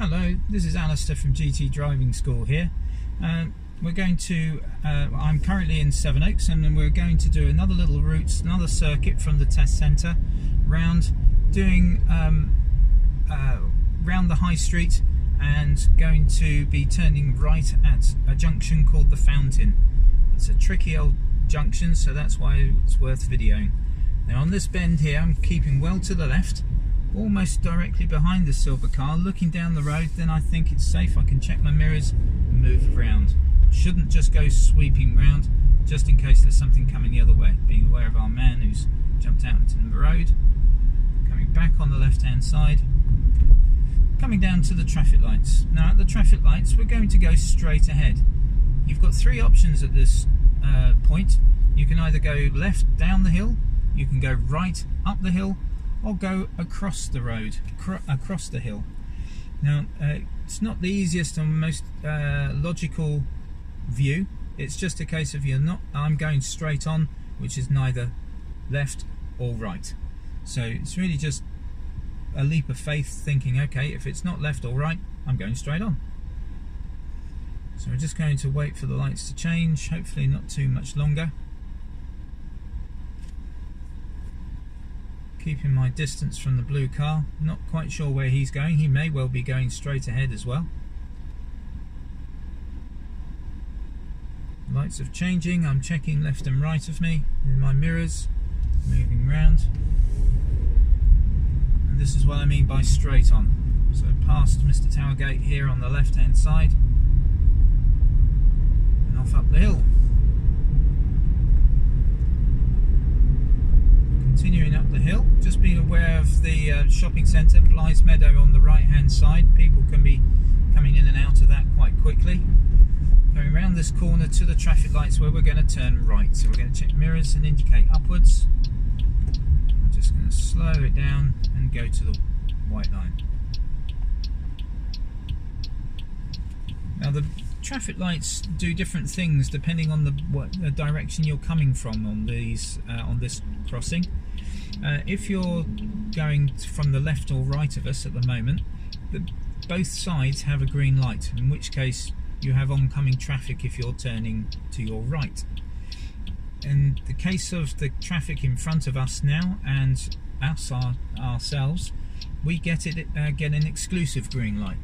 Hello, this is Alistair from GT Driving School here. We're going to, I'm currently in Sevenoaks, and then we're going to do another little route, another circuit from the test centre, round the high street, and going to be turning right at a junction called the Fountain. It's a tricky old junction, so that's why it's worth videoing. Now on this bend here, I'm keeping well to the left, almost directly behind the silver car, looking down the road. Then I think it's safe, I can check my mirrors and move around. Shouldn't just go sweeping round, just in case there's something coming the other way, being aware of our man who's jumped out into the road. Coming back on the left hand side, coming down to the traffic lights. Now at the traffic lights we're going to go straight ahead. You've got three options at this point. You can either go left down the hill, you can go right up the hill, or go across the road, across the hill. Now it's not the easiest and most logical view. It's just a case of I'm going straight on, which is neither left or right. So it's really just a leap of faith, thinking, okay, if it's not left or right, I'm going straight on. So we're just going to wait for the lights to change, hopefully not too much longer. Keeping my distance from the blue car, not quite sure where he's going. He may well be going straight ahead as well. Lights are changing, I'm checking left and right of me in my mirrors, moving round. And this is what I mean by straight on. So past Mr. Towergate here on the left hand side, and off up the hill. Continuing up the hill, just being aware of the shopping centre, Blythe Meadow on the right hand side. People can be coming in and out of that quite quickly. Going around this corner to the traffic lights where we're going to turn right. So we're going to check mirrors and indicate upwards. I'm just going to slow it down and go to the white line. Now the traffic lights do different things depending on the direction you're coming from on these on this crossing. If you're going from the left or right of us at the moment, both sides have a green light, in which case you have oncoming traffic if you're turning to your right. In the case of the traffic in front of us now and ourselves, we get an exclusive green light.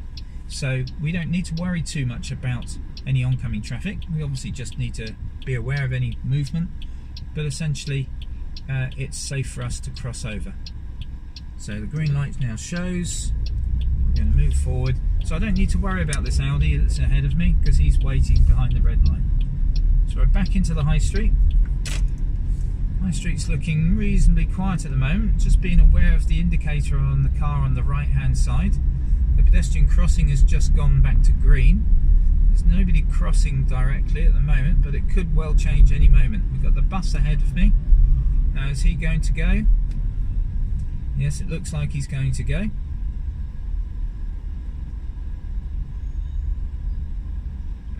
So we don't need to worry too much about any oncoming traffic. We obviously just need to be aware of any movement, but essentially it's safe for us to cross over. So the green light now shows. We're going to move forward. So I don't need to worry about this Audi that's ahead of me because he's waiting behind the red light. So we're back into the high street. High street's looking reasonably quiet at the moment, just being aware of the indicator on the car on the right hand side. The pedestrian crossing has just gone back to green. There's nobody crossing directly at the moment, but it could well change any moment. We've got the bus ahead of me. Now is he going to go? Yes, it looks like he's going to go.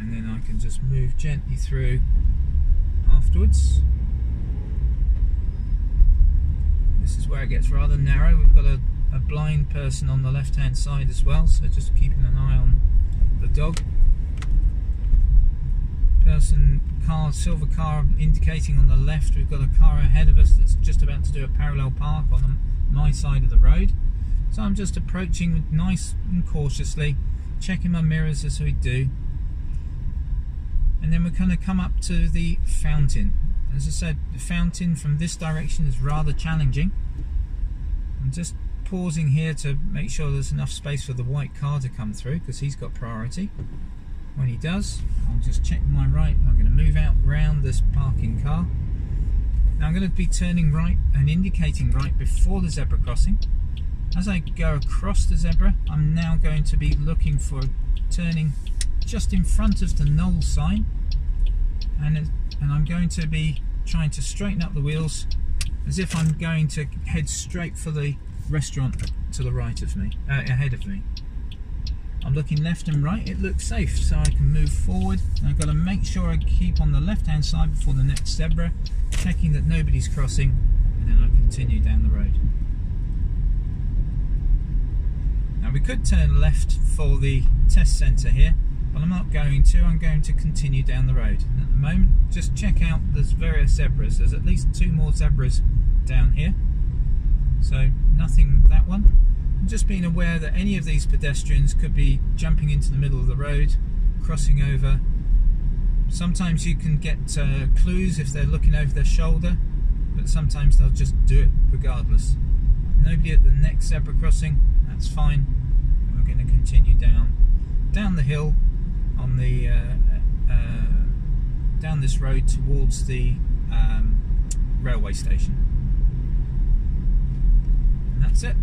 And then I can just move gently through afterwards. This is where it gets rather narrow. We've got a blind person on the left hand side as well, so just keeping an eye on the dog. Silver car indicating on the left. We've got a car ahead of us that's just about to do a parallel park on my side of the road. So I'm just approaching nice and cautiously, checking my mirrors as we do. And then we're going to come up to the fountain. As I said, the fountain from this direction is rather challenging. I'm just pausing here to make sure there's enough space for the white car to come through, because he's got priority. When he does, I'll just check my right. I'm going to move out round this parking car. Now I'm going to be turning right and indicating right before the zebra crossing. As I go across the zebra, I'm now going to be looking for turning just in front of the Knoll sign, and I'm going to be trying to straighten up the wheels as if I'm going to head straight for the restaurant to the right of me, ahead of me. I'm looking left and right. It looks safe, so I can move forward. I've got to make sure I keep on the left hand side before the next zebra, checking that nobody's crossing, and then I continue down the road. Now we could turn left for the test centre here, but I'm not going to. I'm going to continue down the road. And at the moment, just check out there's various zebras. There's at least 2 more zebras down here. So nothing with that one. I'm just being aware that any of these pedestrians could be jumping into the middle of the road, crossing over. Sometimes you can get clues if they're looking over their shoulder, but sometimes they'll just do it regardless. Nobody at the next zebra crossing, that's fine. We're going to continue down the hill on the down this road towards the railway station. And that's it.